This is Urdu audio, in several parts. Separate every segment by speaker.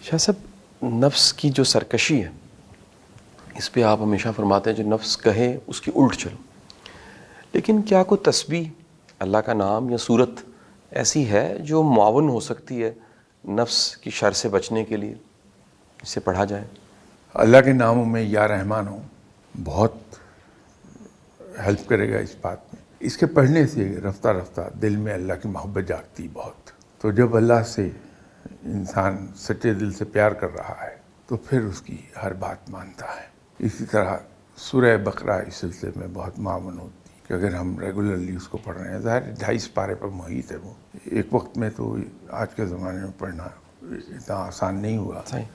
Speaker 1: شاہ صاحب، نفس کی جو سرکشی ہے اس پہ آپ ہمیشہ فرماتے ہیں جو نفس کہے اس کی الٹ چلو، لیکن کیا کوئی تسبیح، اللہ کا نام یا صورت ایسی ہے جو معاون ہو سکتی ہے نفس کی شر سے بچنے کے لیے، اسے پڑھا جائے؟
Speaker 2: اللہ کے ناموں میں یا رحمان ہو بہت ہیلپ کرے گا اس بات میں. اس کے پڑھنے سے رفتہ رفتہ دل میں اللہ کی محبت جاگتی بہت. تو جب اللہ سے انسان سچے دل سے پیار کر رہا ہے تو پھر اس کی ہر بات مانتا ہے. اسی طرح سورہ بقرہ اس سلسلے میں بہت معاون ہوتی ہے کہ اگر ہم ریگولرلی اس کو پڑھ رہے ہیں. ظاہر 250 پارے پر محیط ہے وہ. ایک وقت میں تو آج کے زمانے میں پڑھنا اتنا آسان نہیں ہوا
Speaker 1: صحیح.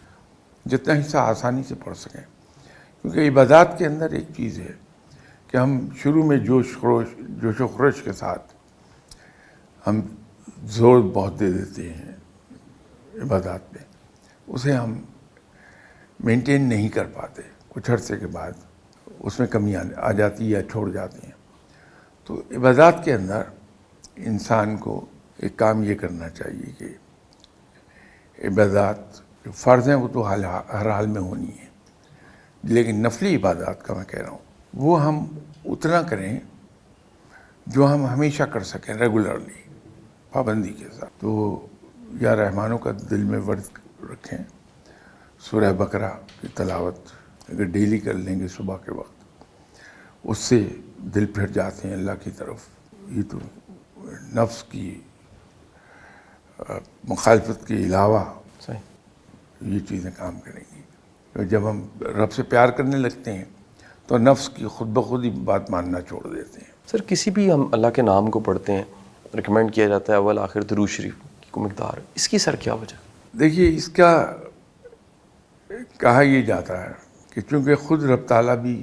Speaker 2: جتنا حصہ آسانی سے پڑھ سکیں، کیونکہ عبادات کے اندر ایک چیز ہے کہ ہم شروع میں جوش و خروش کے ساتھ ہم زور بہت دے دیتے ہیں عبادات پہ، اسے ہم مینٹین نہیں کر پاتے. کچھ عرصے کے بعد اس میں کمی آ جاتی یا چھوڑ جاتی ہیں. تو عبادات کے اندر انسان کو ایک کام یہ کرنا چاہیے کہ عبادات جو فرض ہیں وہ تو ہر حال میں ہونی ہے، لیکن نفلی عبادات کا میں کہہ رہا ہوں وہ ہم اتنا کریں جو ہم ہمیشہ کر سکیں ریگولرلی پابندی کے ساتھ. تو یا رحمانوں کا دل میں ورد رکھیں. سورہ بقرہ کی تلاوت اگر ڈیلی کر لیں گے صبح کے وقت، اس سے دل پھر جاتے ہیں اللہ کی طرف. یہ تو نفس کی مخالفت کے علاوہ
Speaker 1: صحیح.
Speaker 2: یہ چیزیں کام کریں گی. جب ہم رب سے پیار کرنے لگتے ہیں تو نفس کی خود بخود ہی بات ماننا چھوڑ دیتے ہیں.
Speaker 1: سر، کسی بھی ہم اللہ کے نام کو پڑھتے ہیں، ریکمینڈ کیا جاتا ہے اول آخر درود شریف کی کوئی مقدار، اس کی سر کیا وجہ؟
Speaker 2: دیکھیے، اس کا کہا یہ جاتا ہے کہ چونکہ خود رب تعالیٰ بھی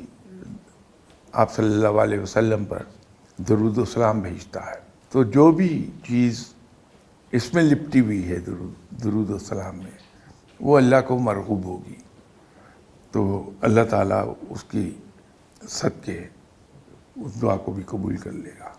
Speaker 2: آپ صلی اللہ علیہ وسلم پر درود و سلام بھیجتا ہے، تو جو بھی چیز اس میں لپٹی ہوئی ہے درود و سلام میں وہ اللہ کو مرغوب ہوگی، تو اللہ تعالیٰ اس کی صدقے اس دعا کو بھی قبول کر لے گا.